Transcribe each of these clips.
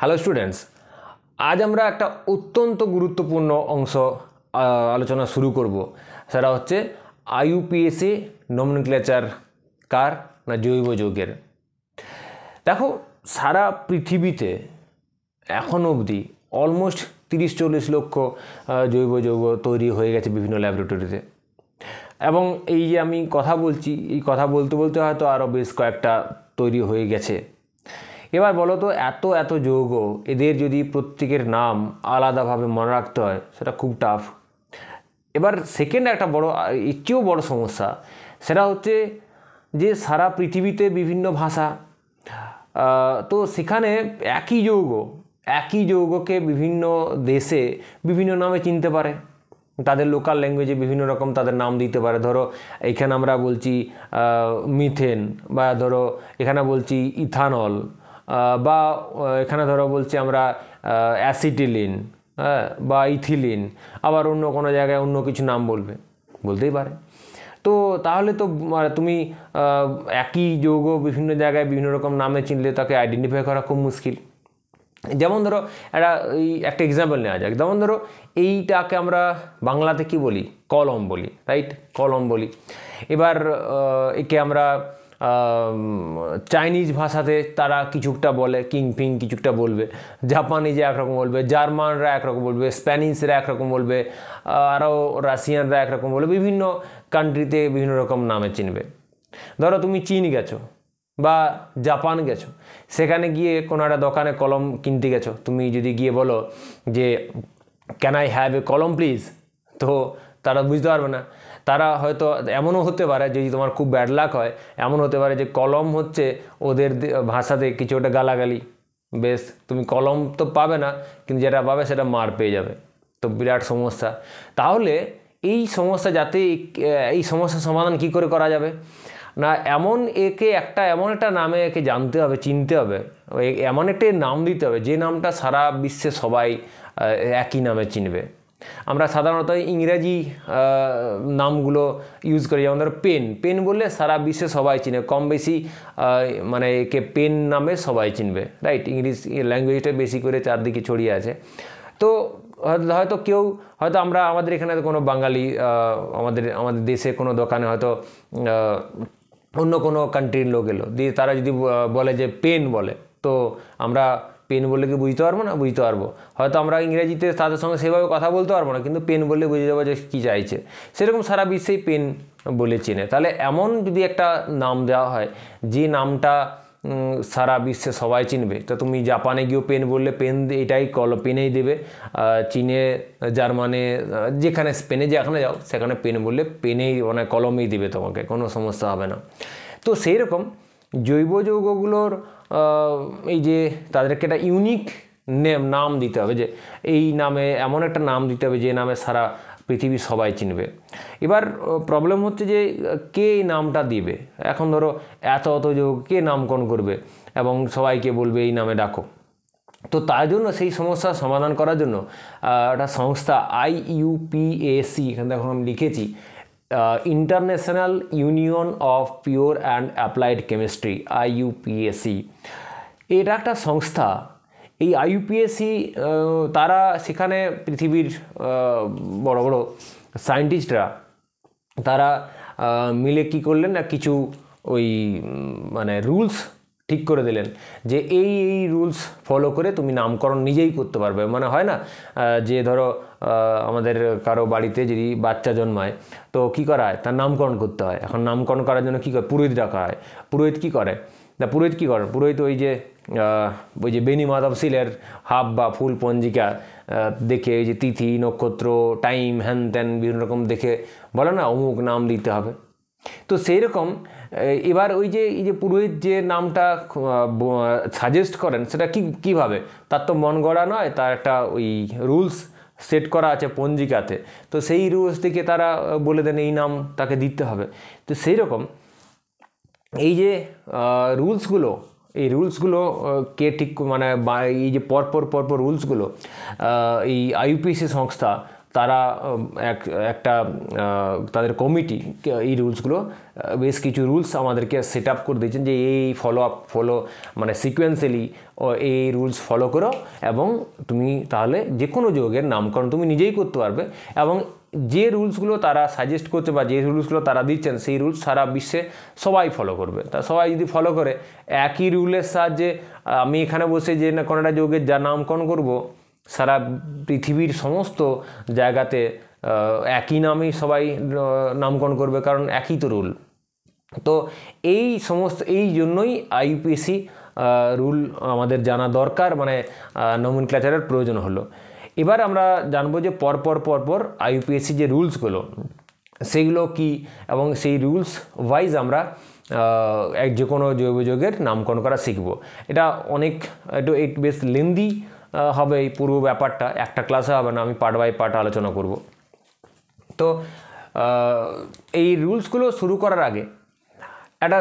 Hello students, আজ আমরা একটা অত্যন্ত গুরুত্বপূর্ণ অংশ আলোচনা শুরু করব। সেটা হচ্ছে আইইউপিএসি নমিনক্লেচার কার না জৈব যৌগের। দেখো, সারা পৃথিবীতে এখন অবধি অলমোস্ট 30-40 লক্ষ জৈব যৌগ তৈরি হয়ে গেছে বিভিন্ন ল্যাবরেটরিতে। এবং এই যে আমি কথা বলছি, এই কথা বলতে বলতে হয়তো আরও বেশ কয়েকটা তৈরি হয়ে গেছে। এবার বলো তো, এত যৌগ, এদের যদি প্রত্যেকের নাম আলাদাভাবে মনে রাখতে হয় সেটা খুব টাফ। এবার সেকেন্ড একটা বড়, এর চেয়েও বড় সমস্যা, সেটা হচ্ছে যে সারা পৃথিবীতে বিভিন্ন ভাষা, তো সেখানে একই যৌগকে বিভিন্ন দেশে বিভিন্ন নামে চিনতে পারে। তাদের লোকাল ল্যাঙ্গুয়েজে বিভিন্ন রকম তাদের নাম দিতে পারে। ধরো এখানে আমরা বলছি মিথেন, বা ধরো এখানে বলছি ইথানল, বা এখানে ধরো বলছি আমরা অ্যাসিটিলিন, বা ইথিলিন, আবার অন্য কোনো জায়গায় অন্য কিছু নাম বলতেই পারে। তো তাহলে তো তুমি একই যৌগ বিভিন্ন জায়গায় বিভিন্ন রকম নামে চিনলে তাকে আইডেন্টিফাই করা খুব মুশকিল। যেমন ধরো একটা এক্সাম্পল নেওয়া যাক। যেমন ধরো এইটাকে আমরা বাংলাতে কি বলি? কলম বলি, রাইট? কলম বলি। এবার একে আমরা চাইনিজ ভাষাতে তারা কিছুটা বলে, কিংফিং কিছুটা বলবে, জাপানিজে একরকম বলবে, জার্মানরা একরকম বলবে, স্প্যানিশরা একরকম বলবে, আরও রাশিয়ানরা একরকম বলবে। বিভিন্ন কান্ট্রিতে বিভিন্ন রকম নামে চিনবে। ধরো তুমি চীন গেছো বা জাপান গেছো, সেখানে গিয়ে কোনো একটা দোকানে কলম কিনতে গেছো। তুমি যদি গিয়ে বলো যে ক্যান আই হ্যাভ এ কলম প্লিজ, তো তারা বুঝতে পারবে না। তারা হয়তো এমনও হতে পারে, যদি তোমার খুব ব্যাড লাক হয়, এমন হতে পারে যে কলম হচ্ছে ওদের ভাষাতে কিছু একটা গালাগালি। বেশ, তুমি কলম তো পাবে না, কিন্তু যেটা পাবে সেটা মার পেয়ে যাবে। তো বিরাট সমস্যা। তাহলে এই সমস্যার সমাধান কি করে করা যাবে না, এমন একটা নামে একে জানতে হবে, চিনতে হবে, এমন একটা নাম দিতে হবে যে নামটা সারা বিশ্বে সবাই একই নামে চিনবে। আমরা সাধারণত ইংরেজি নামগুলো ইউজ করি। যেমন ধরো পেন বললে সারা বিশ্বে সবাই চিনে, কম বেশি মানে একে পেন নামে সবাই চিনবে, রাইট? ইংলিশ ল্যাঙ্গুয়েজটা বেশি করে চারদিকে ছড়িয়ে আছে। তো হয়তো আমাদের এখানে কোনো বাঙালি আমাদের দেশে কোনো দোকানে হয়তো অন্য কোনো কান্ট্রির লোক এলো, দিয়ে তারা যদি বলে যে পেন বলে, তো আমরা পেন বললে কি বুঝতে পারবো না? বুঝতে পারবো। হয়তো আমরা ইংরেজিতে তাদের সঙ্গে সেভাবে কথা বলতে পারবো না, কিন্তু পেন বললে বুঝে যাবো যে কী চাইছে। সেরকম সারা বিশ্বেই পেন বলে চেনে। তাহলে এমন যদি একটা নাম দেওয়া হয় যে নামটা সারা বিশ্বে সবাই চিনবে, তো তুমি জাপানে গিয়েও পেন বললে পেন এটাই পেনেই দেবে, চীনে, জার্মানে, যেখানে স্পেনে যেখানে যাও সেখানে পেন বললে পেনেই, মানে কলমেই দেবে তোমাকে, কোনো সমস্যা হবে না। তো সেই রকম জৈব যৌগগুলোর এই যে তাদেরকে একটা ইউনিক নাম দিতে হবে, যে এই নামে এমন একটা নাম দিতে হবে যে নামে সারা পৃথিবী সবাই চিনবে। এবার প্রবলেম হচ্ছে যে কে এই নামটা দিবে। এখন ধরো এত যৌগ কে নামকরণ করবে এবং সবাইকে বলবে এই নামে ডাকো। তো তার জন্য সেই সমস্যার সমাধান করার জন্য একটা সংস্থা আইইউপিএসি, এখানে দেখো আমি লিখেছি, international union of pure and applied chemistry, IUPAC. এটা একটা সংস্থা। এই আইইউপিএসি তারা সেখানে পৃথিবীর বড় বড় সায়েন্টিস্টরা তারা মিলে কী করলেন না, কিছু মানে রুলস ঠিক করে দিলেন যে এই রুলস ফলো করে তুমি নামকরণ নিজেই করতে পারবে। মানে হয় না যে ধরো আমাদের কারো বাড়িতে যদি বাচ্চা জন্মায়, তো কী করা হয়, তার নামকরণ করতে হয়। এখন নামকরণ করার জন্য কী করে, পুরোহিত ডাকা হয়। পুরোহিত কী করে? পুরোহিত ওই যে বেনি মাধবশিলের হাফ বা ফুল পঞ্জিকা দেখে, ওই যে তিথি নক্ষত্র টাইম হ্যান ত্যান বিভিন্ন রকম দেখে বলে না অমুক নাম দিতে হবে। তো সেই রকম এবার এই যে পুরোহিত যে নামটা সাজেস্ট করেন, সেটা কীভাবে, তার তো মন গড়া নয়, তার একটা ওই রুলস সেট করা আছে পঞ্জিকাতে। তো সেই রুলস থেকে তারা বলে দেন এই নাম তাকে দিতে হবে। তো সেই রকম এই যে রুলসগুলো কে ঠিক, মানে এই যে পরপর রুলসগুলো এই আইইউপিএসি সংস্থা তারা একটা তাদের কমিটি এই রুলসগুলো বেশ কিছু রুলস আমাদেরকে সেট আপ করে দিয়েছেন যে এই ফলো মানে সিকোয়েন্সিয়ালি এই রুলস ফলো করো এবং তুমি তাহলে যে কোনো যৌগের নামকরণ তুমি নিজেই করতে পারবে। এবং যে রুলসগুলো তারা সাজেস্ট করছে বা যে রুলসগুলো তারা দিচ্ছেন সেই রুলস সারা বিশ্বে সবাই ফলো করবে। তা সবাই যদি ফলো করে একই রুলের সাহায্যে আমি এখানে বসে যে না কোনো একটা যৌগের যা নামকরণ করব সারা পৃথিবীর সমস্ত জায়গাতে একই নামেই সবাই নামকরণ করবে, কারণ একই তো রুল। তো এই জন্যই আইইউপিএসি রুল আমাদের জানা দরকার, মানে নমেনক্লেচারের প্রয়োজন হলো। এবার আমরা জানবো যে পরপর আইইউপিএসি যে রুলসগুলো সেইগুলো কি, এবং সেই রুলস ওয়াইজ আমরা যে কোনো জৈব যৌগের নামকরণ করা শিখব। এটা একটু বেশ লেন্দি হবে এই পুরো ব্যাপারটা, একটা ক্লাসে হবে না, আমি পার্ট বাই পার্ট আলোচনা করব। তো এই রুলসগুলো শুরু করার আগে একটা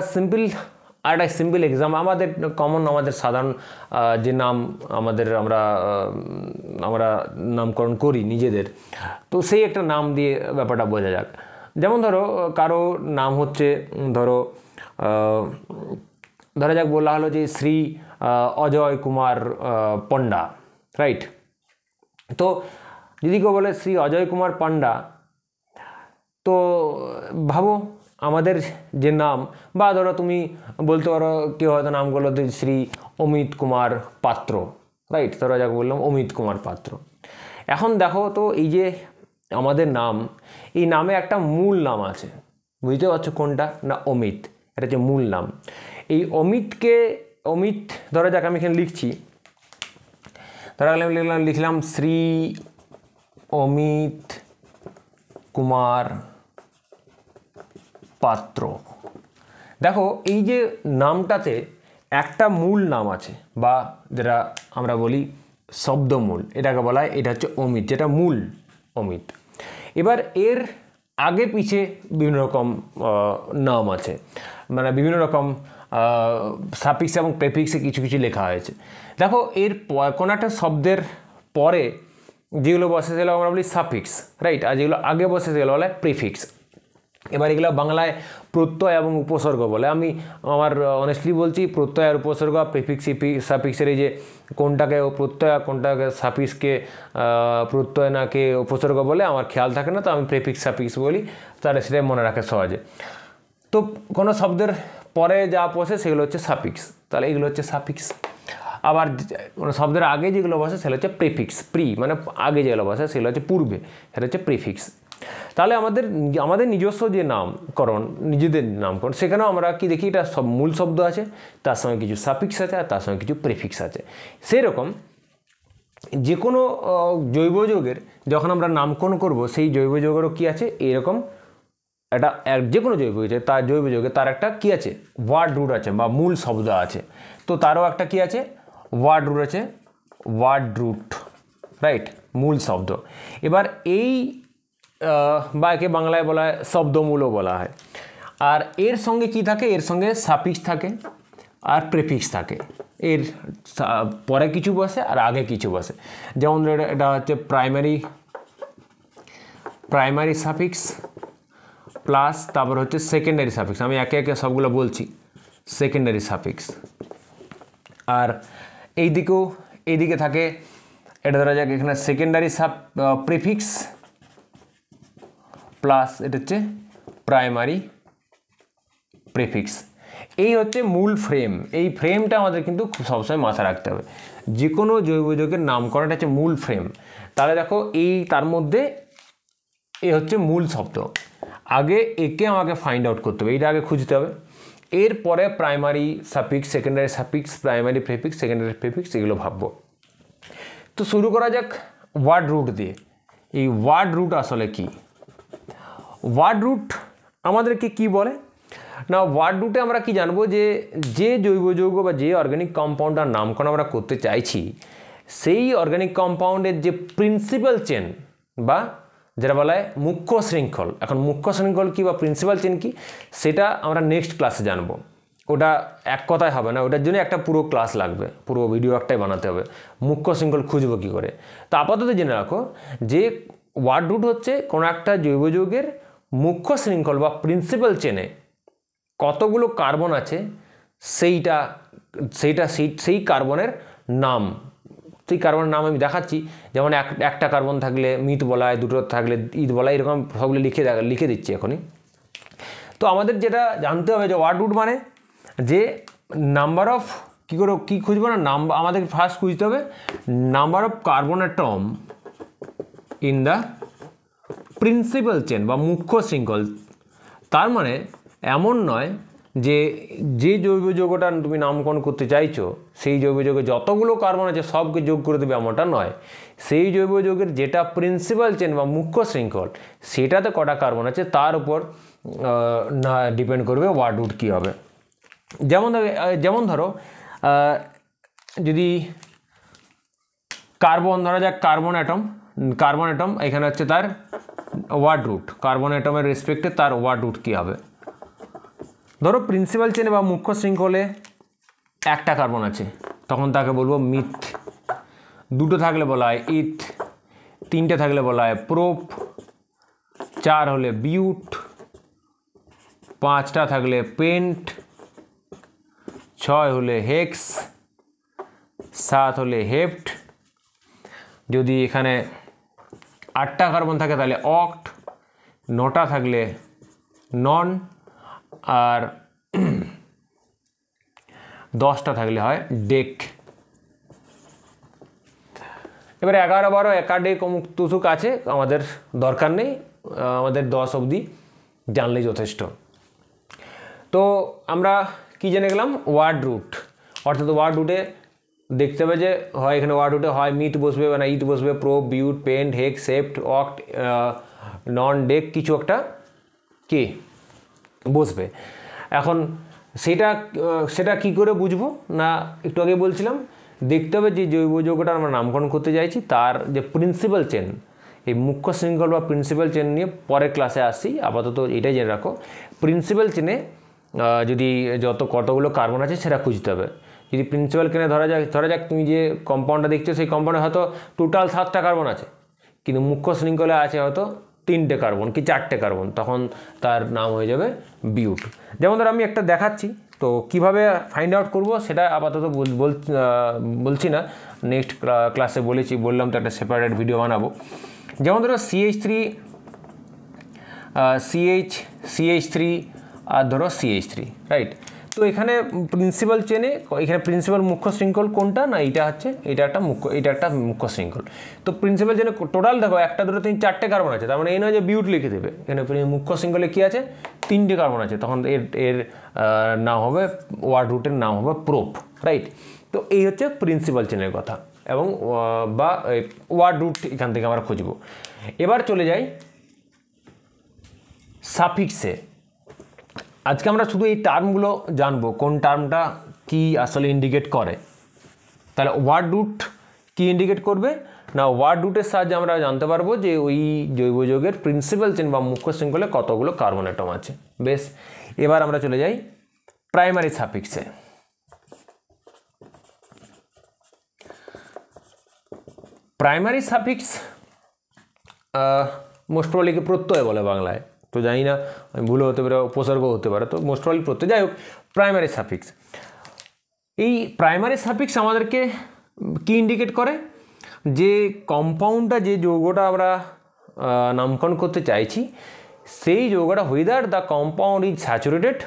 সিম্পল এক্সাম, আমাদের সাধারণ যে নাম আমরা নামকরণ করি নিজেদের, তো সেই একটা নাম দিয়ে ব্যাপারটা বোঝা যাক। যেমন ধরো কারো নাম হচ্ছে ধরা যাক বলা হলো যে শ্রী অজয় কুমার পণ্ডা, রাইট? তো যদি কেউ বলে শ্রী অজয় কুমার পান্ডা, তো ভাবো আমাদের যে নাম, বা ধরো তুমি বলতে পারো কেউ হয়তো নাম করলো শ্রী অমিত কুমার পাত্র, রাইট? ধরা যাক বললাম অমিত কুমার পাত্র। এখন দেখো তো এই যে আমাদের নাম, এই নামে একটা মূল নাম আছে, বুঝতে পারছো কোনটা? না অমিত, এটা হচ্ছে মূল নাম। এই অমিত ধরা যাক আমি এখানে লিখছি, ধরা গেলে লিখলাম শ্রী অমিত কুমার পাত্র। দেখো এই যে নামটাতে একটা মূল নাম আছে, বা যেটা আমরা বলি শব্দমূল, এটাকে বলা হয়, এটা হচ্ছে অমিত, যেটা মূল অমিত। এবার এর আগে পিছে বিভিন্ন রকম নাম আছে, মানে বিভিন্ন রকম সাফিক্স এবং প্রেফিক্সে কিছু লেখা হয়েছে। দেখো এর কোনো একটা শব্দের পরে যেগুলো বসে সেগুলো আমরা বলি সাফিক্স, রাইট? আর যেগুলো আগে বসে সেগুলো বলে প্রিফিক্স। এবার এগুলো বাংলায় প্রত্যয় এবং উপসর্গ বলে। আমি আমার অনেস্টলি বলছি, প্রত্যয় আর উপসর্গ, প্রিফিক্স সাফিক্সের এই যে কোনটাকে প্রত্যয় কোনটাকে সাফিক্সকে প্রত্যয় নাকে উপসর্গ বলে আমার খেয়াল থাকে না, তো আমি প্রিফিক্স সাফিক্স বলি, তাহলে সেটাই মনে রাখে সহজে। তো কোনো শব্দের পরে যা বসে সেগুলো হচ্ছে সাফিক্স, তাহলে এগুলো হচ্ছে সাফিক্স। আবার কোনো শব্দের আগে যেগুলো বসে সেগুলো হচ্ছে প্রিফিক্স, মানে আগে যেগুলো বসে সেগুলো হচ্ছে পূর্বে, সেটা হচ্ছে প্রিফিক্স। তাহলে আমাদের নিজস্ব যে নামকরণ, নিজেদের নামকরণ, সেখানেও আমরা কি দেখি, এটা সব মূল শব্দ আছে, তার সঙ্গে কিছু সাফিক্স আছে, আর তার সঙ্গে কিছু প্রিফিক্স আছে। সেরকম যে কোনো জৈব যৌগের যখন আমরা নামকরণ করব, সেই জৈব যৌগেরও কী আছে, এরকম একটা যে কোনো জৈব যৌগে তার একটা কী আছে, ওয়ার্ড রুট আছে বা মূল শব্দ আছে। তো তারও একটা কী আছে, ওয়ার্ড রুট আছে, রাইট? মূল শব্দ। এবার এই বা একে বাংলায় বলা হয় শব্দমূলও বলা হয়। আর এর সঙ্গে কি থাকে, এর সঙ্গে সাফিক্স থাকে আর প্রেফিক্স থাকে, এর পরে কিছু বসে আর আগে কিছু বসে। যেমন এটা হচ্ছে প্রাইমারি সাফিক্স প্লাস তারপর হচ্ছে সেকেন্ডারি সাফিক্স। আমি একে একে সবগুলো বলছি। সেকেন্ডারি সাফিক্স, আর এইদিকে থাকে, এটা ধরা যাক এখানে সেকেন্ডারি প্রিফিক্স প্লাস এটা হচ্ছে প্রাইমারি প্রিফিক্স। এই হচ্ছে মূল ফ্রেম। এই ফ্রেমটা আমাদের কিন্তু সবসময় মাথায় রাখতে হবে। যে কোনো জৈব যৌগের নামকরণটা হচ্ছে মূল ফ্রেম। তাহলে দেখো তার মধ্যে এ হচ্ছে মূল শব্দ, আগে একে আমাকে ফাইন্ড আউট করতে হবে, এইটা আগে খুঁজতে হবে। এরপরে primary suffix, secondary suffix, primary prefix, secondary prefix, এগুলো ভাববো। তো শুরু করা যাক ওয়ার্ড রুট দিয়ে। এই ওয়ার্ড রুট আসলে কি? ওয়ার্ড রুট আমাদেরকে কি বলে না, ওয়ার্ড রুটে আমরা কি জানবো, যে জৈব যৌগ বা যে অর্গানিক কম্পাউন্ডটার নামকরণ আমরা করতে চাইছি, সেই অর্গানিক কম্পাউন্ডের যে প্রিন্সিপাল চেন বা যেটা বলা হয় মুখ্য শৃঙ্খল। এখন মুখ্য শৃঙ্খল কি বা প্রিন্সিপাল চেন কি, সেটা আমরা নেক্সট ক্লাসে জানবো। ওটা এক কথায় হবে না, ওটার জন্য একটা পুরো ক্লাস লাগবে, পুরো ভিডিও একটাই বানাতে হবে। মুখ্য শৃঙ্খল খুঁজবো কী করে। তো আপাতত জেনে রাখো যে ওয়ার্ড রুট হচ্ছে কোনো একটা জৈব যৌগের মুখ্য শৃঙ্খল বা প্রিন্সিপাল চেনে কতগুলো কার্বন আছে সেই কার্বনের নাম। সেই কার্বনের নাম আমি দেখাচ্ছি, যেমন একটা কার্বন থাকলে মিথ বলা হয়, দুটো থাকলে ইথ বলা হয়, এরকম সবগুলো লিখে দিচ্ছি এখনই। তো আমাদের যেটা জানতে হবে যে ওয়ার্ড রুট মানে যে নাম্বার অফ কী খুঁজবো না, আমাদের ফার্স্ট খুঁজতে হবে number of carbon atom in the principal chain বা মুখ্য শৃঙ্খল। তার মানে এমন নয় যে জৈব যৌগটা তুমি নামকরণ করতে চাইছো সেই জৈব যৌগে যতগুলো কার্বন আছে সবকে যোগ করে দেবে, এমনটা নয়। সেই জৈব যৌগের যেটা প্রিন্সিপাল চেন বা মুখ্য শৃঙ্খল সেটাতে কটা কার্বন আছে তার উপর না ডিপেন্ড করবে ওয়ার্ড রুট কী হবে। যেমন ধরো যদি কার্বন ধরা যাক, কার্বন অ্যাটম এখানে হচ্ছে তার ওয়ার্ড রুট, কার্বন অ্যাটমের রেসপেক্টে তার ওয়ার্ড রুট কী হবে। ধরো প্রিন্সিপাল চেনে বা মুখ্য শৃঙ্খলে একটা কার্বন আছে, তখন তাকে বলবো মিথ। দুটো থাকলে বলা হয় ইথ, তিনটে থাকলে বলা হয় প্রোপ, 4 হলে বিউট, 5টা থাকলে পেন্ট, 6 হলে হেক্স, 7 হলে হেপ্ট। যদি এখানে 8টা কার্বন থাকে তাহলে অক্ট, 9টা থাকলে নন, আর 10টা থাকলে হয় ডেক। এবারে 11, 12 একাডেক অমুক তুসুক আছে, আমাদের দরকার নেই, আমাদের 10 অবধি জানলেই যথেষ্ট। তো আমরা কি জেনে গেলাম, ওয়ার্ড রুট। অর্থাৎ ওয়ার্ড রুটে দেখতে হবে যে হয় এখানে ওয়ার্ড রুটে হয় মিথ বসবে বা না ইথ বসবে, প্রোপ, বিউট, পেন্ট, হেক্স, সেপ্ট, অক্ট, নন, ডেক কিছু একটা কি বসবে। এখন সেটা কি করে বুঝবো না, একটু আগে বলছিলাম দেখতে হবে যে জৈব যৌগটা আমরা নামকরণ করতে চাইছি তার যে প্রিন্সিপাল চেন, এই মুখ্য শৃঙ্খল বা প্রিন্সিপাল চেন নিয়ে পরের ক্লাসে আসছি, আপাতত এটাই জেনে রাখো। প্রিন্সিপাল চেনে যদি কতগুলো কার্বন আছে সেটা খুঁজতে হবে। যদি প্রিন্সিপাল চেনে ধরা যাক তুমি যে কম্পাউন্ডটা দেখছো সেই কম্পাউন্ডে হয়তো টোটাল 7টা কার্বন আছে, কিন্তু মুখ্য শৃঙ্খলে আছে হয়তো 3টে কার্বন কি 4টে কার্বন, তখন তার নাম হয়ে যাবে বিউট। যেমন ধর আমি একটা দেখাচ্ছি, তো কিভাবে ফাইন্ড আউট করব সেটা আপাতত বলছি না, নেক্সট ক্লাসে বললাম তো একটা সেপারেট ভিডিও বানাবো। যেমন ধরো CH3 আর ধরো CH3, রাইট। তো এখানে প্রিন্সিপাল চেনে এখানে প্রিন্সিপাল মুখ্য শৃঙ্খল কোনটা না, এটা একটা মুখ্য শৃঙ্খল। তো প্রিন্সিপাল চেনে টোটাল দেখো 1, 2, 3, 4টে কার্বন আছে, তার মানে এই নয় যে বিউট লিখে দেবে, এখানে মুখ্য শৃঙ্খলে কী আছে 3টে কার্বন আছে, তখন এর নাম হবে ওয়ার্ড রুটের নাম হবে প্রোপ, রাইট। তো এই হচ্ছে প্রিন্সিপাল চেনের কথা, এবং বা ওয়ার্ড রুট এখান থেকে আমরা খুঁজব। এবার চলে যাই সাফিক্সে। আজকে আমরা শুধু এই টার্মগুলো জানবো, কোন টার্মটা কি আসলে ইন্ডিকেট করে। তাহলে ওয়ার্ড রুট কি ইন্ডিকেট করবে না, ওয়ার্ড রুটের সাহায্যে আমরা জানতে পারবো যে ওই জৈব যৌগের প্রিন্সিপাল চেন বা মুখ্য শৃঙ্খলে কতগুলো কার্বন অ্যাটম আছে। বেশ, এবার আমরা চলে যাই প্রাইমারি সাফিক্সে। প্রাইমারি সাফিক্স মোস্ট প্রবাবলি প্রত্যয় বলে বাংলায়, তো জানি না, ভুল হতে পারে, উপসর্গ হতে পারে, তো মোস্ট প্রবাবলি প্রত্যয়। যাই হোক, প্রাইমারি সাফিক্স, এই প্রাইমারি সাফিক্স আমাদেরকে কি ইন্ডিকেট করে, যে কম্পাউন্ডটা যে যৌগটা আমরা নামকরণ করতে চাইছি সেই যৌগটা whether the compound is saturated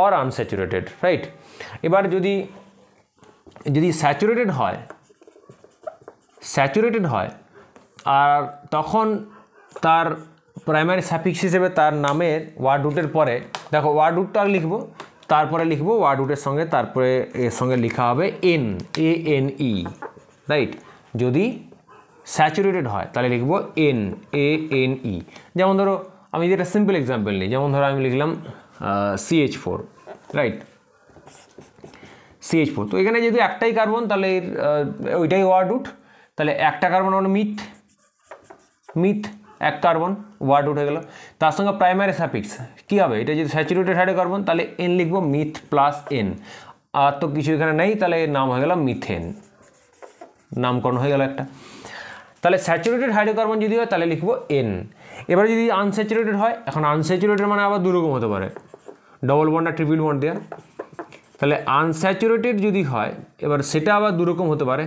or unsaturated, right. এবার যদি স্যাচুরেটেড হয় আর তখন তার প্রাইমারি সাফিক্স হিসেবে তার নামের ওয়ার্ড রুটের পরে দেখো ওয়ার্ড রুটটা লিখবো, তারপরে লিখবো ওয়ার্ড রুটের সঙ্গে, তারপরে এর সঙ্গে লেখা হবে NANE, রাইট। যদি স্যাচুরেটেড হয় তাহলে লিখবো NANE। যেমন ধরো আমি যেটা সিম্পল এক্সাম্পল নিই, যেমন ধরো আমি লিখলাম CH4, রাইট, CH4। তো এখানে যেহেতু একটাই কার্বন তাহলে ওইটাই ওয়ার্ড রুট, তাহলে একটা কার্বন মানে মিথ 1 কার্বন ওয়ার্ড রুট হয়ে গেল। তার সঙ্গে প্রাইমারি সাফিক্স কী হবে, এটা যদি স্যাচুরেটেড হাইড্রো কার্বন তাহলে N লিখবো, মিথ প্লাস N, আর তো কিছু এখানে নেই, তাহলে এর নাম হয়ে গেল মিথেন, নামকরণ হয়ে গেল একটা। তাহলে স্যাচুরেটেড হাইড্রোকার্বন যদি হয় তাহলে লিখবো N। এবারে যদি আনস্যাচুরেটেড হয়, এখন আনস্যাচুরেটেড মানে আবার দুরকম হতে পারে, ডবল বন্ড আর ট্রিপল বন্ড দেওয়া। তাহলে আনস্যাচুরেটেড যদি হয় এবার সেটা আবার দুরকম হতে পারে,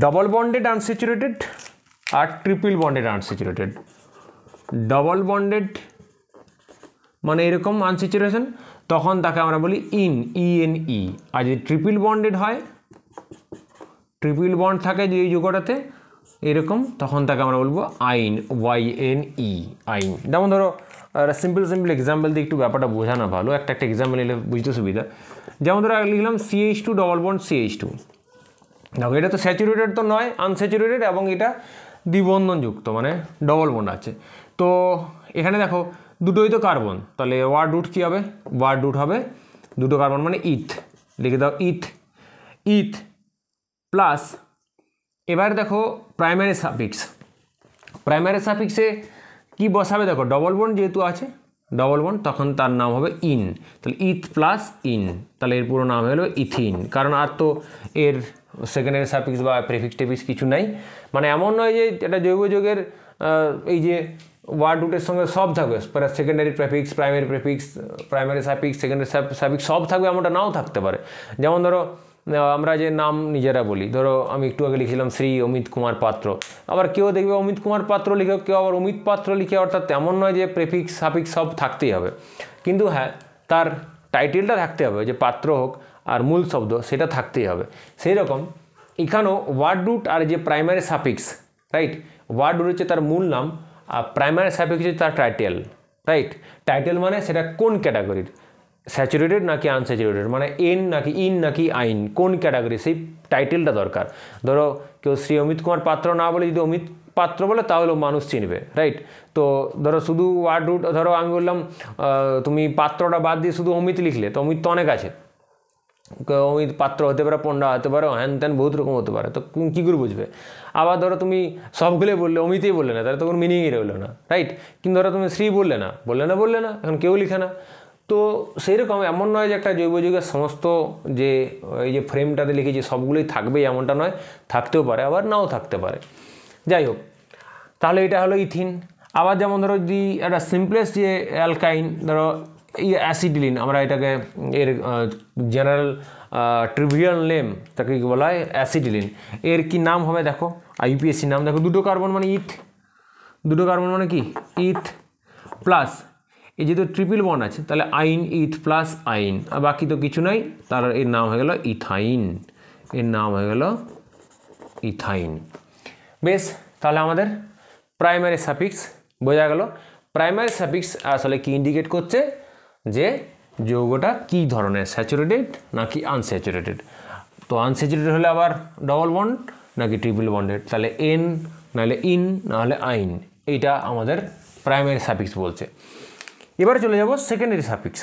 ডবল বন্ডেড আনস্যাচুরেটেড আর triple bonded unsaturated. Double bonded মানে এরকম আনস্যাচুরেশন, তখন তাকে আমরা বলি ENE। আর যদি ট্রিপল বন্ডেড হয়, ট্রিপল বন্ড থাকে যে এই যৌগটাতে এরকম, তখন তাকে আমরা বলবো আইন, YNE আইন। যেমন ধরো সিম্পল এক্সাম্পল দিয়ে একটু ব্যাপারটা বোঝানো ভালো, একটা এক্সাম্পল নিলে বুঝতে সুবিধা। যেমন ধরো লিখলাম CH2 ডবল বন্ড CH2। দেখো এটা তো স্যাচুরেটেড তো নয়, আনস্যাচুরেটেড, এবং এটা দ্বিবন্ধনযুক্ত মানে ডবল বন্ড আছে। তো এখানে দেখো দুটোই তো কার্বন, তাহলে ওয়ার্ড রুট কী হবে, ওয়ার্ড রুট হবে দুটো কার্বন মানে ইথ, লিখে দাও ইথ প্লাস। এবার দেখো প্রাইমারি সাফিক্স, প্রাইমারি সাফিক্সে কি বসাবে, দেখো ডবল বন্ড যেহেতু আছে, ডবল বন্ড, তখন তার নাম হবে ইন। তাহলে ইথ প্লাস ইন, তাহলে এর পুরো নাম হলো ইথিন। কারণ আর তো এর সেকেন্ডারি সাফিক্স বা প্রিফিক্স টেফিক্স কিছু নাই, মানে এমন নয় যে এটা জৈব যৌগের এই যে ওয়ার্ড রুটের সঙ্গে সব থাকবে, secondary prefix, primary prefix, primary suffix, secondary suffix সব থাকবে, এমনটা নাও থাকতে পারে। যেমন ধরো আমরা যে নাম নিজেরা বলি, ধরো আমি একটু আগে লিখলাম শ্রী অমিত কুমার পাত্র, আবার কেউ দেখবে অমিত কুমার পাত্র লিখে, কেউ আবার অমিত পাত্র লিখে, অর্থাৎ তেমন নয় যে প্রেফিক্স সাফিক্স সব থাকতেই হবে, কিন্তু হ্যাঁ তার টাইটেলটা থাকতে হবে, যে পাত্র হোক আর মূল শব্দ সেটা থাকতেই হবে। সেই রকম এখানেও ওয়ার্ড রুট আর যে primary suffix, right, word root হচ্ছে তার মূল নাম, আর প্রাইমারি সাফিক্স হচ্ছে তার টাইটেল, রাইট। টাইটেল মানে সেটা কোন ক্যাটাগরির, স্যাচুরেটেড নাকি আনস্যাচুরেটেড, মানে এন নাকি ইন নাকি আইন, কোন ক্যাটাগরি, সেই টাইটেলটা দরকার। ধরো কেউ শ্রী অমিত কুমার পাত্র না বলে যদি অমিত পাত্র বলে, তাহলেও মানুষ চিনবে, রাইট। তো ধরো শুধু ওয়ার্ড রুট, ধরো আমি বললাম তুমি পাত্রটা বাদ দিয়ে শুধু অমিত লিখলে, তো অমিত তো অনেক আছে, অমিত পাত্র হতে পারে, পণ্ডা হতে পারে, হ্যান ত্যান বহুত রকম হতে পারে, তো কী করে বুঝবে। আবার ধরো তুমি সবগুলোই বললে, অমিতেই বললে না, তাহলে তো কোনো মিনিংই রইলো না, রাইট। কিন্তু ধরো তুমি শ্রী বললে না, এখন কেউ লিখে না। তো সেই রকম এমন নয় যে একটা জৈব যৌগের সমস্ত যে এই যে ফ্রেমটাতে লিখেছি সবগুলোই থাকবে, এমনটা নয়, থাকতেও পারে আবার নাও থাকতে পারে। যাই হোক, তাহলে এটা হলো ইথিন। আবার যেমন ধরো যদি একটা সিম্পলেস্ট যে অ্যালকাইন, ধরো এই অ্যাসিডিলিন, আমরা এটাকে এর জেনারেল ট্রিভিয়াল নেম তাকে কী বলা হয়, অ্যাসিডিলিন। এর কি নাম হবে দেখো, IUPAC নাম দেখো, দুটো কার্বন মানে ইথ, দুটো কার্বন মানে কি ইথ প্লাস, এই যেহেতু ট্রিপল বন্ড আছে তাহলে আইন, ইথ প্লাস আইন, আর বাকি তো কিছু নাই, তার এর নাম হয়ে গেল ইথাইন, এর নাম হয়ে গেল ইথাইন। বেশ, তাহলে আমাদের প্রাইমারি সাফিক্স বোঝা গেল। প্রাইমারি সাফিক্স আসলে কি ইন্ডিকেট করছে, যে যৌগটা কী ধরনের, স্যাচুরেটেড নাকি আনস্যাচুরেটেড। তো আনস্যাচুরেটেড হলে আবার ডবল বন্ড নাকি ট্রিপল বন্ডেড, তাহলে এন নাহলে ইন নাহলে আইন, এইটা আমাদের প্রাইমারি সাফিক্স বলছে। এবারে চলে যাব সেকেন্ডারি সাফিক্স।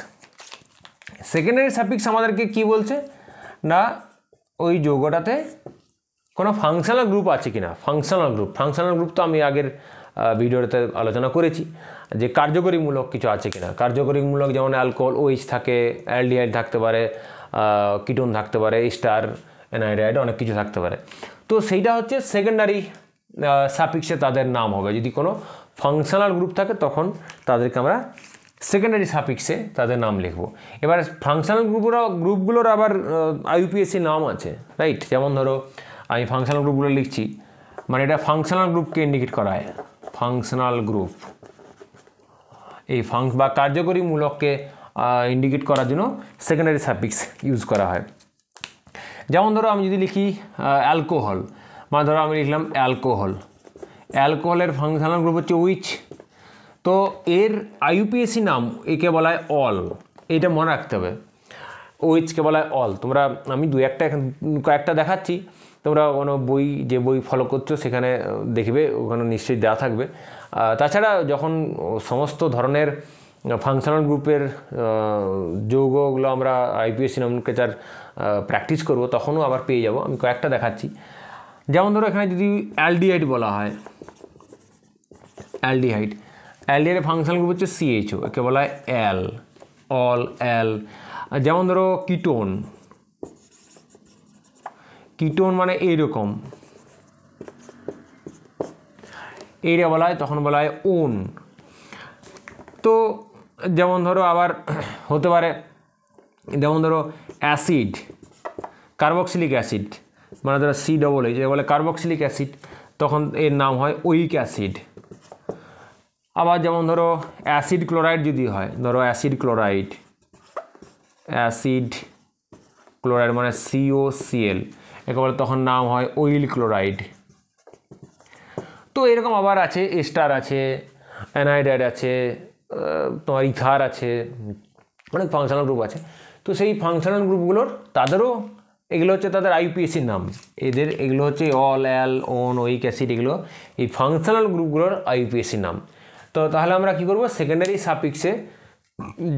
সেকেন্ডারি সাফিক্স আমাদেরকে কি বলছে না, ওই যৌগটাতে কোনো ফাংশনাল গ্রুপ আছে কিনা। ফাংশনাল গ্রুপ তো আমি আগের ভিডিওতে আলোচনা করেছি, যে কার্যকরীমূলক কিছু আছে কিনা। কার্যকরীমূলক যেমন অ্যালকোহল, OH থাকে, অ্যালডিহাইড থাকতে পারে, কিটোন থাকতে পারে, স্টার অ্যানাইডাইড, অনেক কিছু থাকতে পারে। তো সেইটা হচ্ছে সেকেন্ডারি সাফিক্সে তাদের নাম হবে। যদি কোনো ফাংশনাল গ্রুপ থাকে তখন তাদেরকে আমরা সেকেন্ডারি সাফিক্সে তাদের নাম লিখব। এবার ফাংশনাল গ্রুপগুলোর আবার IUPAC নাম আছে, রাইট। যেমন ধরো আমি ফাংশনাল গ্রুপগুলো লিখছি, মানে এটা ফাংশনাল গ্রুপকে ইন্ডিকেট করা হয়, ফাংশনাল গ্রুপ, এই বা কার্যকরীমূলককে ইন্ডিকেট করার জন্য সেকেন্ডারি সাফিক্স ইউজ করা হয়। যেমন ধরো আমি যদি লিখি অ্যালকোহল, মানে ধরো আমি লিখলাম অ্যালকোহলের ফাংশনাল গ্রুপ হচ্ছে উইচ, তো এর IUPAC নাম একে বলা হয় অল, এইটা মনে রাখতে হবে। ওইচকে বলা হয় অল। তোমরা আমি কয়েকটা দেখাচ্ছি, তোমরা কোনো যে বই ফলো করছো সেখানে দেখবে, ওখানে নিশ্চয়ই দেওয়া থাকবে। তাছাড়া যখন সমস্ত ধরনের ফাংশনাল গ্রুপের যৌগগুলো আমরা IUPAC নমেনক্লেচার প্র্যাকটিস করব, তখনও আবার পেয়ে যাব। আমি কয়েকটা দেখাচ্ছি। যেমন ধরো এখানে যদি অ্যালডিহাইড বলা হয়, অ্যালডিহাইডের ফাংশনাল গ্রুপ হচ্ছে CHO, একে বলা হয় অ্যাল, অল অ্যাল। যেমন ধরো কিটোন মানে এইরকম, এইটা বলা হয়, তখন বলা হয় ওন। তো যেমন ধরো আবার হতে পারে, যেমন ধরো অ্যাসিড, কার্বক্সিলিক অ্যাসিড, মানে ধরো COO যে বলে কার্বক্সিলিক অ্যাসিড, তখন এর নাম হয় ওইক অ্যাসিড। আবার যেমন ধরো অ্যাসিড ক্লোরাইড যদি হয়, ধরো অ্যাসিড ক্লোরাইড মানে COCl, একে বলে তখন নাম হয় অয়েল ক্লোরাইড। তো এরকম আবার আছে, এস্টার আছে, অ্যানাইডাইড আছে, তোমার ইথার আছে, অনেক ফাংশনাল গ্রুপ আছে। তো সেই ফাংশনাল গ্রুপগুলোর তাদেরও এগুলো হচ্ছে তাদের IUPAC নাম, এগুলো হচ্ছে অল, অ্যাল, ওন, ওইক অ্যাসিড, এগুলো এই ফাংশনাল গ্রুপগুলোর IUPAC নাম। তো তাহলে আমরা কি করব, সেকেন্ডারি সাফিক্সে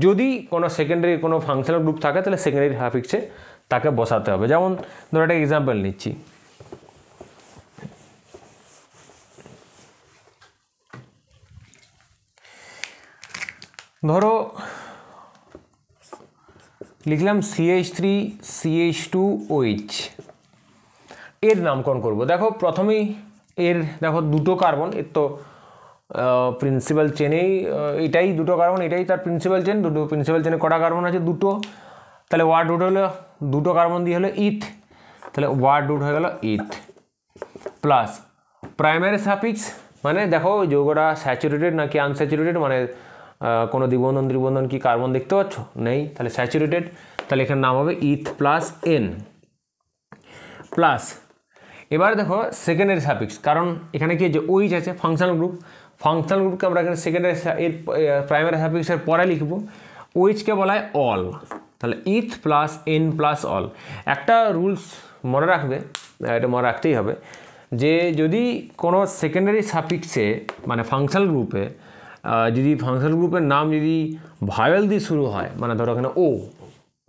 যদি কোনো সেকেন্ডারি কোনো ফাংশনাল গ্রুপ থাকে তাহলে সেকেন্ডারি সাফিক্সে তাকে বসাতে হবে। যেমন ধরো একটা এক্সাম্পল নিচ্ছি, ধরো লিখলাম CH3CH2OH, এর নামকরণ করব। দেখো প্রথমেই এর দেখো দুটো কার্বন, এর তো প্রিন্সিপাল চেনেই এটাই দুটো কার্বন, এটাই তার প্রিন্সিপাল চেন। দুটো প্রিন্সিপাল চেনে কটা কার্বন আছে, দুটো। তাহলে ওয়ার্ড রুট হলো দুটো কার্বন দিয়ে হলো ইথ, তাহলে ওয়ার্ড রুট হয়ে গেল ইথ। প্লাস প্রাইমারি সাফিক্স, মানে দেখো যৌগটা স্যাচুরেটেড নাকি আনস্যাচুরেটেড, মানে কোনো দ্বিবন্ধন ত্রিবন্ধন কি কার্বন দেখতে পাচ্ছ, নেই, তাহলে স্যাচুরেটেড, তাহলে এখানে নাম হবে ইথ প্লাস N। প্লাস এবার দেখো সেকেন্ডারি সাফিক্স, কারণ এখানে কি যে OH আছে ফাংশনাল গ্রুপকে আমরা এখানে সেকেন্ডারি এর প্রাইমারি সাফিক্সের পরে লিখব। OH-কে বলা হয় অল, তাহলে ইথ প্লাস N প্লাস অল। একটা রুলস মনে রাখবে, এটা মনে রাখতেই হবে, যে যদি কোনো সেকেন্ডারি সাফিক্সে মানে ফাংশনাল গ্রুপে যদি ফাংশনাল গ্রুপের নাম যদি ভায়োল দিয়ে শুরু হয়, মানে ধরো এখানে O,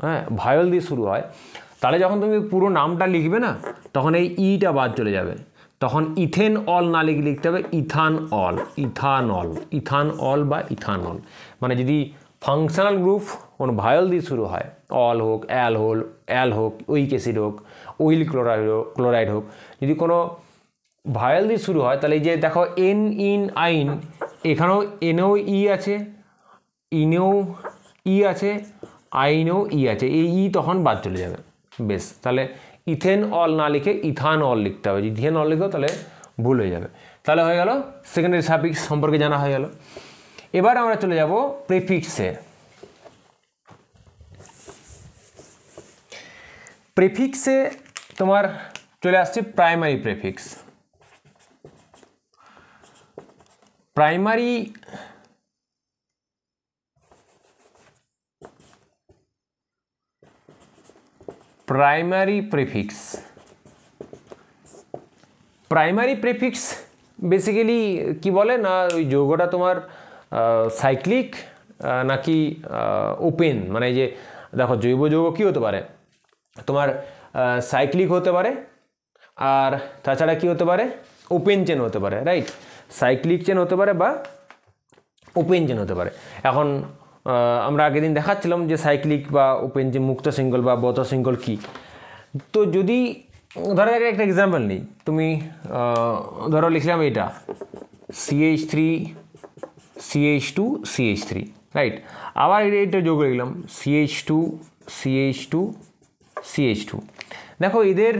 হ্যাঁ, ভায়োল দিয়ে শুরু হয়, তাহলে যখন তুমি পুরো নামটা লিখবে না, তখন এই ইটা বাদ চলে যাবে, তখন ইথেন অল না লিখে লিখতে হবে ইথানল বা ইথানল। মানে যদি ফাংশনাল গ্রুপ কোনো ভায়োল দিয়ে শুরু হয়, অল হোক, অ্যাল হোক, ওইক অ্যাসিড হোক, অয়েল ক্লোরাইড হোক, যদি কোনো ভায়োল দিয়ে শুরু হয়, তাহলে এই যে দেখো এন, ইন, আইন, এখানেও এনেও ই আছে, ইনেও ই আছে, আইনেও ই আছে, এই ই তখন বাদ চলে যাবে। বেশ, তাহলে ইথেন অল না লিখে ইথান অল লিখতে হবে, ইথেন অল লিখেও তাহলে ভুল হয়ে যাবে। তাহলে হয়ে গেল সেকেন্ডারি সাফিক্স সম্পর্কে জানা হয়ে গেল। এবার আমরা চলে যাব প্রিফিক্সে। প্রিফিক্সে তোমার চলে আসছে primary prefix. Primary prefix basically কি বলে না, ওই যৌগটা তোমার সাইক্লিক নাকি ওপেন, মানে যে দেখো জৈব যৌগ কী হতে পারে, তোমার সাইক্লিক হতে পারে, আর তাছাড়া কি হতে পারে, ওপেন চেন হতে পারে, রাইট? সাইক্লিক চেন হতে পারে বা ওপেন চেন হতে পারে। এখন আমরা আগের দিন দেখাচ্ছিলাম যে সাইক্লিক বা ওপেন চেন, মুক্ত শৃঙ্খল বা বদ্ধ শৃঙ্খল কী। তো যদি ধরো একটা এক্সাম্পল নিই, তুমি ধরো লিখলাম এটা CH3CH2CH3, রাইট? আবার এইটা যোগ লিখলাম CH2CH2CH2। দেখো এদের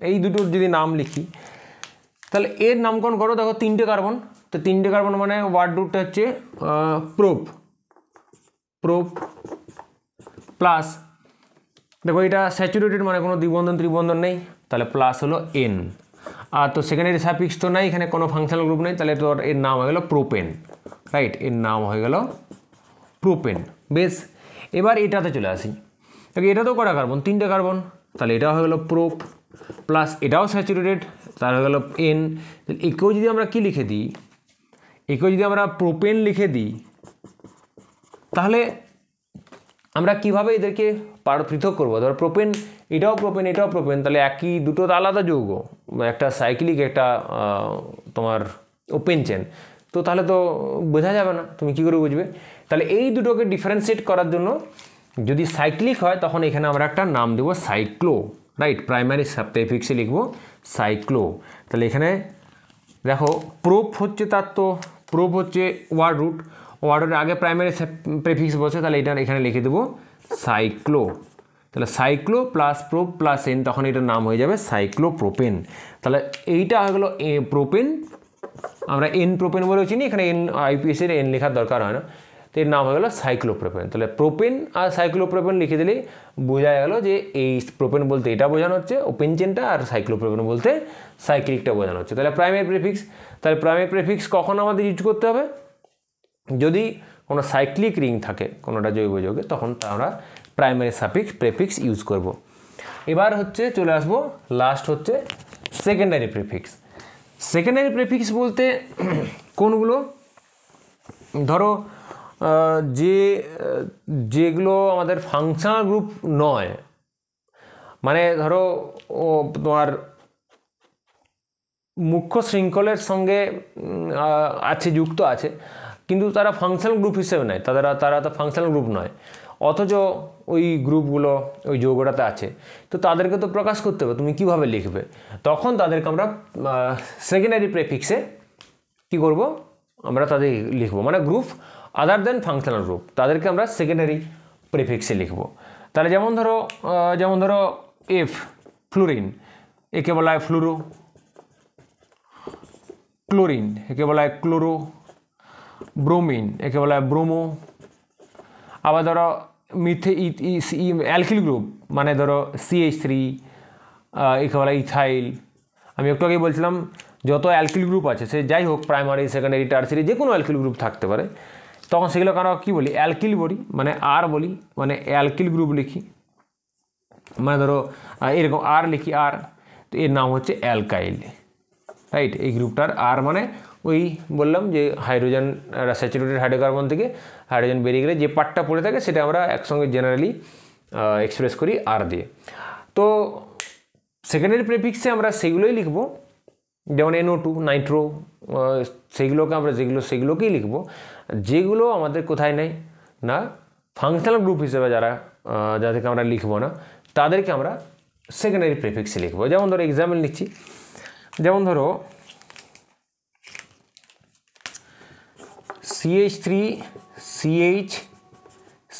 এই দুটোর যদি নাম লিখি, তাহলে এর নামকরণ করো। দেখো তিনটে কার্বন, তো তিনটে কার্বন মানে ওয়ার্ড রুটটা হচ্ছে প্রোপ প্লাস, দেখো এটা স্যাচুরেটেড মানে কোনো দ্বিবন্ধন ত্রিবন্ধন নেই, তাহলে প্লাস হলো N। আর তো সেকেন্ডারি সাফিক্স তো নাই, এখানে কোনো ফাংশনাল গ্রুপ নেই, তাহলে তো এর নাম হয়ে গেল প্রোপেন, রাইট? এর নাম হয়ে গেল প্রোপেন। বেশ, এবার এটাতে চলে আসি। দেখো এটা তো কটা কার্বন, তিনটে কার্বন, তাহলে এটা হয়ে গেল প্রোপ প্লাস এটাও স্যাচুরেটেড, তার হয়ে গেল N। একেও যদি আমরা কি লিখে দিই, একেও যদি আমরা প্রোপেন লিখে দিই, তাহলে আমরা কিভাবে এদেরকে পৃথক করবো? ধরো প্রোপেন, এটাও প্রোপেন, তাহলে একই দুটো তো আলাদা যৌগ, একটা সাইক্লিক, একটা তোমার ওপেন চেন, তো তাহলে তো বোঝা যাবে না, তুমি কী করে বুঝবে? তাহলে এই দুটোকে ডিফারেন্সিয়েট করার জন্য যদি সাইক্লিক হয়, তখন এখানে আমরা একটা নাম দেবো সাইক্লো, রাইট? প্রাইমারি প্রিফিক্সে লিখবো সাইক্লো। তাহলে এখানে দেখো প্রোপ হচ্ছে তার তো প্রোপ হচ্ছে ওয়ার্ড রুটের আগে প্রাইমারি প্রেফিক্স বসে, তাহলে এটা এখানে লিখে দেবো সাইক্লো। তাহলে cyclo plus prop plus N, তখন এটার নাম হয়ে যাবে সাইক্লোপ্রোপেন। তাহলে এইটা হয়ে গেলো প্রোপেন, আমরা এন প্রোপেন বলে চিনি, এখানে এন আইপিএসের এন লেখার দরকার হয় না, তো এর নাম হয়ে গেলো সাইক্লোপ্রোপেন। তাহলে প্রোপেন আর সাইক্লোপ্রোপেন লিখে দিলেই বোঝা গেল যে এই প্রোপেন বলতে এটা বোঝানো হচ্ছে ওপেন চেনটা, আর সাইক্লোপ্রোপেন বলতে সাইক্লিকটা বোঝানো হচ্ছে। তাহলে প্রাইমারি প্রেফিক্স, তাহলে প্রাইমারি প্রেফিক্স কখন আমাদের ইউজ করতে হবে? যদি কোনো সাইক্লিক রিং থাকে কোনোটা জৈব যৌগে, তখন আমরা প্রাইমারি প্রেফিক্স ইউজ করব। এবার হচ্ছে চলে আসবো লাস্ট হচ্ছে সেকেন্ডারি প্রেফিক্স। সেকেন্ডারি প্রেফিক্স বলতে কোনগুলো? ধরো যেগুলো আমাদের ফাংশনাল গ্রুপ নয়, মানে ধরো তোমার মুখ্য শৃঙ্খলের সঙ্গে আছে, যুক্ত আছে, কিন্তু তারা ফাংশনাল গ্রুপ হিসেবে নয়, তারা তো ফাংশনাল গ্রুপ নয়, অথচ ওই গ্রুপগুলো ওই যৌগটাতে আছে, তো তাদেরকে তো প্রকাশ করতে হবে, তুমি কিভাবে লিখবে? তখন তাদেরকে আমরা সেকেন্ডারি প্রেফিক্সে কী করব? আমরা তাদের লিখব, মানে গ্রুপ আদার দেন ফাংশনাল গ্রুপ, তাদেরকে আমরা সেকেন্ডারি প্রেফিক্সে লিখব। তাহলে যেমন ধরো এফ ফ্লুরিন, একে বলা হয় ফ্লুরো, ক্লোরিন একে বলা হয় ক্লোরো, ব্রোমিন একে বলা হয় ব্রোমো। আবার ধরো অ্যালকিল গ্রুপ, মানে ধরো CH3 একে বলা হয় ইথাইল। আমি একটু আগে বলছিলাম যত অ্যালকিল গ্রুপ আছে, সে যাই হোক প্রাইমারি সেকেন্ডারি টার্সিয়ারি যে কোনো অ্যালকিল গ্রুপ থাকতে পারে, তখন সেগুলোকে আমরা কী বলি? অ্যালকিল বলি, মানে আর বলি, মানে অ্যালকিল গ্রুপ লিখি, মানে ধরো এরকম আর লিখি আর, তো এর নাম হচ্ছে অ্যালকাইল, রাইট? এই গ্রুপটার আর মানে ওই বললাম যে হাইড্রোজেন স্যাচুরেটেড হাইড্রোকার্বন থেকে হাইড্রোজেন বেরিয়ে গেলে যে পার্টটা পড়ে থাকে সেটা আমরা একসঙ্গে জেনারেলি এক্সপ্রেস করি আর দিয়ে। তো সেকেন্ডারি প্রেফিক্সে আমরা সেগুলোই লিখব, যেমন NO2 নাইট্রো, সেগুলোকে আমরা সেগুলোকেই লিখব, যেগুলো আমাদের কোথায় নেই না ফাংশনাল গ্রুপ হিসেবে যাদেরকে আমরা লিখব না, তাদেরকে আমরা সেকেন্ডারি প্রেফিক্সে লিখব। যেমন ধরো এক্সাম্পল নিচ্ছি, যেমন ধরো CH3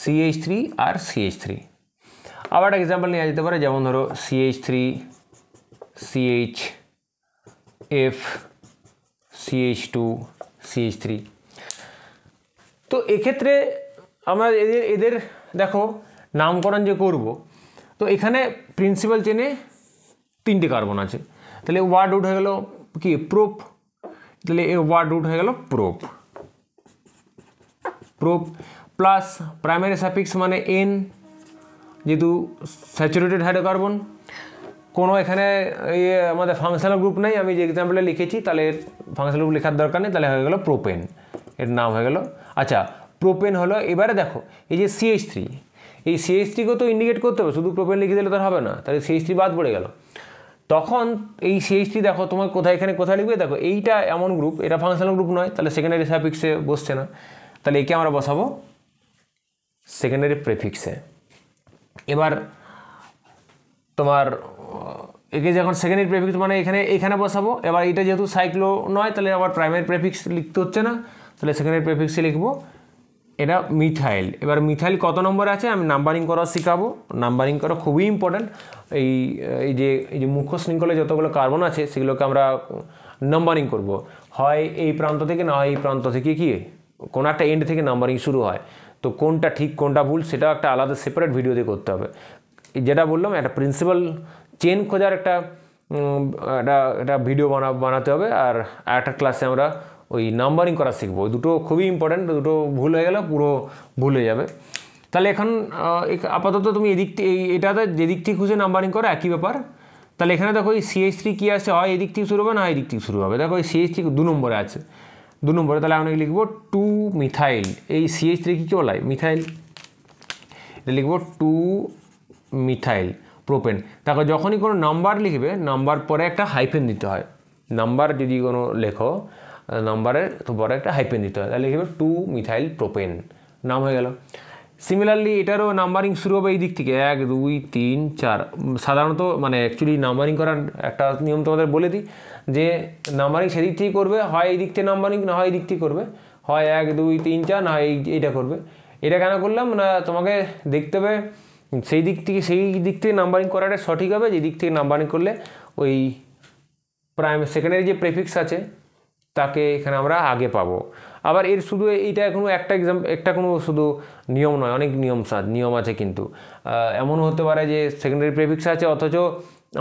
CH3 আর CH3। আবার একটা এক্সাম্পল নেওয়া যেতে পারে, যেমন ধরো CH3 CHF CH2 CH3। তো এক্ষেত্রে আমরা এদের দেখো নামকরণ যে করব, তো এখানে প্রিন্সিপাল চেনে 3টে কার্বন আছে, তাহলে ওয়ার্ড রুট হয়ে গেল কি? প্রোপ। তাহলে এই ওয়ার্ড রুট হয়ে গেল প্রোপ প্লাস প্রাইমারি সাফিক্স মানে N, যেহেতু স্যাচুরেটেড হাইড্রোকার্বন, কোনো এখানে আমাদের ফাংশনাল গ্রুপ নেই, আমি যে এক্সাম্পলে লিখেছি তাহলে ফাংশনাল গ্রুপ লেখার দরকার নেই, তাহলে হয়ে গেল প্রোপেন, এর নাম হয়ে গেল। আচ্ছা, প্রোপেন হলো। এবারে দেখো এই যে CH3, এই CH3কেও তো ইন্ডিকেট করতে হবে, শুধু প্রোপেন লিখে দিলে তো হবে না, তাহলে CH3 বাদ পড়ে গেল। তখন এই CH3 দেখো তোমার কোথায় লিখবে? দেখো এইটা এমন গ্রুপ, এটা ফাংশনাল গ্রুপ নয়, তাহলে সেকেন্ডারি সাফিক্সে বসছে না, তাহলে একে আমরা বসাবো সেকেন্ডারি প্রেফিক্সে। এবার তোমার একে যখন সেকেন্ডারি প্রেফিক্স মানে এখানে বসাবো। এবার এটা যেহেতু সাইক্লো নয়, তাহলে আবার প্রাইমারি প্রেফিক্স লিখতে হচ্ছে না, তাহলে সেকেন্ডারি প্রেফিক্সে লিখবো এটা মিথাইল। এবার মিথাইল কত নম্বর আছে আমি নাম্বারিং করা শেখাবো, নাম্বারিং করা খুবই ইম্পর্ট্যান্ট। এই যে মুখ্য শৃঙ্খলে যতগুলো কার্বন আছে সেগুলোকে আমরা নাম্বারিং করব, হয় এই প্রান্ত থেকে, না হয় এই প্রান্ত থেকে কি কোনো একটা এন্ড থেকে নাম্বারিং শুরু হয়। তো কোনটা ঠিক কোনটা ভুল সেটা একটা আলাদা সেপারেট ভিডিওতে করতে হবে। যেটা বললাম একটা প্রিন্সিপাল চেন খোঁজার একটা ভিডিও বানাতে হবে, আর একটা ক্লাসে আমরা ওই নাম্বারিং করা শিখবো। দুটো খুবই ইম্পর্ট্যান্ট, দুটো ভুল হয়ে গেলে পুরো ভুল হয়ে যাবে। তাহলে এখন আপাতত তুমি এটাতে যেদিক থেকে খুঁজে নাম্বারিং করো একই ব্যাপার। তাহলে এখানে দেখো এই CH3 কী আছে, হয় এদিক থেকে শুরু হবে না এদিক থেকে শুরু হবে। দেখো এই CH3 2 নম্বরে আছে, 2 নম্বরে, তাহলে আমরা লিখবো 2 মিথাইল। এই CH3 কী বলা হয়? মিথাইল। এটা লিখবো 2 মিথাইল প্রোপেন। দেখো যখনই কোনো নাম্বার লিখবে, নাম্বার পরে একটা হাইফেন দিতে হয়। নাম্বার যদি কোনো লেখো, নাম্বারের তো পরে একটা হাইফেন দিতে হয়, তাহলে লিখবে 2 মিথাইল প্রোপেন, নাম হয়ে গেল। সিমিলারলি এটারও নাম্বারিং শুরু হবে এই দিক থেকে 1 2 3 4 সাধারণত মানে অ্যাকচুয়ালি নাম্বারিং করার একটা নিয়ম তোমাদের বলে দিই যে নাম্বারিং সেদিক থেকেই করবে, হয় এই দিক থেকে নাম্বারিং, না হয় এই দিক থেকে করবে, হয় 1 2 3 4, না হয় এইটা করবে। এটা কেন করলাম না, তোমাকে দেখতে হবে সেই দিক থেকে নাম্বারিং করাটা সঠিক হবে, যে দিক থেকে নাম্বারিং করলে ওই সেকেন্ডারি যে প্রেফিক্স আছে তাকে এখানে আমরা আগে পাবো। আবার এর শুধু এইটা কোনো একটা কোনো শুধু নিয়ম নয়, অনেক নিয়ম আছে, কিন্তু এমনও হতে পারে যে সেকেন্ডারি প্রেফিক্স আছে অথচ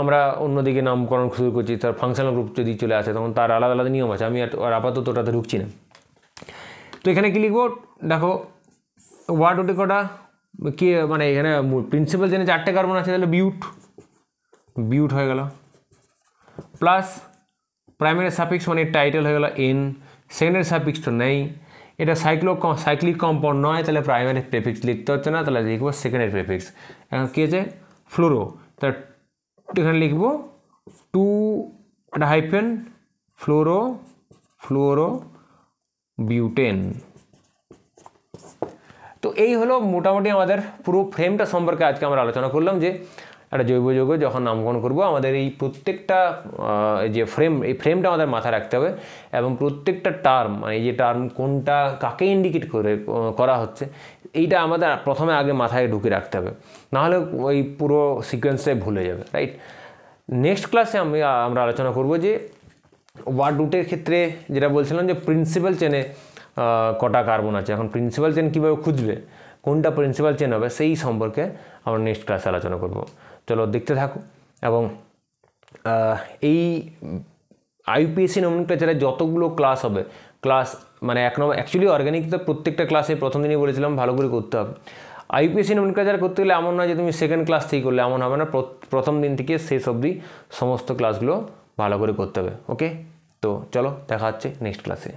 আমরা অন্যদিকে নামকরণ শুরু করছি, তার ফাংশনাল গ্রুপ যদি চলে আসে তখন তার আলাদা আলাদা নিয়ম আছে, আমি আর আপাতত ওটাতে ঢুকছি না। তো এখানে কী লিখবো দেখো, ওয়ার্ড ওটে কটা কি মানে এখানে প্রিন্সিপাল চেনে 4টে কার্বন আছে, তাহলে বিউট হয়ে গেল, প্লাস প্রাইমারি সাফিক্স মানে টাইটেল হয়ে গেল এন, সেকেন্ডারি সাফিক্স তো নেই, এটা সাইক্লিক কম্পাউন্ড নয়, তাহলে প্রাইমারি প্রেফিক্স লিখতে হচ্ছে না, তাহলে লিখবো সেকেন্ডারি প্রেফিক্স। এখন কী আছে ফ্লোরো, তার এখানে লিখবো 2 একটা হাইফেন ফ্লোরো বিউটেন। তো এই হলো মোটামুটি আমাদের পুরো ফ্রেমটা সম্পর্কে আজকে আমরা আলোচনা করলাম, যে একটা জৈব যৌগ যখন নামকরণ করব আমাদের এই প্রত্যেকটা যে এই ফ্রেমটা আমাদের মাথায় রাখতে হবে, এবং প্রত্যেকটা টার্ম মানে এই যে টার্ম কোনটা কাকে ইন্ডিকেট করা হচ্ছে এইটা আমাদের প্রথমে আগে মাথায় ঢুকে রাখতে হবে, নাহলে ওই পুরো সিকোয়েন্সটাই ভুলে যাবে, রাইট। নেক্সট ক্লাসে আমরা আলোচনা করব যে ওয়ার্ড রুটের ক্ষেত্রে যেটা বলছিলাম যে প্রিন্সিপাল চেনে কটা কার্বন আছে, এখন প্রিন্সিপাল চেন কীভাবে খুঁজবে, কোনটা প্রিন্সিপাল চেন হবে সেই সম্পর্কে আমরা নেক্সট ক্লাসে আলোচনা করব। চলো দেখতে থাকো। এবং এই আইইউপিএসসি নমিনোক্লেচারে যতগুলো ক্লাস হবে, মানে 1 নম্বর অ্যাকচুয়ালি অর্গানিক তো প্রত্যেকটা ক্লাসে প্রথম দিনই বলেছিলাম ভালো করে করতে হবে। আইইউপিএসসি নমিনোক্লেচার করতে গেলে এমন নয় যে তুমি সেকেন্ড ক্লাস থেকেই করলে, এমন হবে না, প্রথম দিন থেকে শেষ অবধি সমস্ত ক্লাসগুলো ভালো করে করতে হবে। ওকে, তো চলো দেখা হচ্ছে নেক্সট ক্লাসে।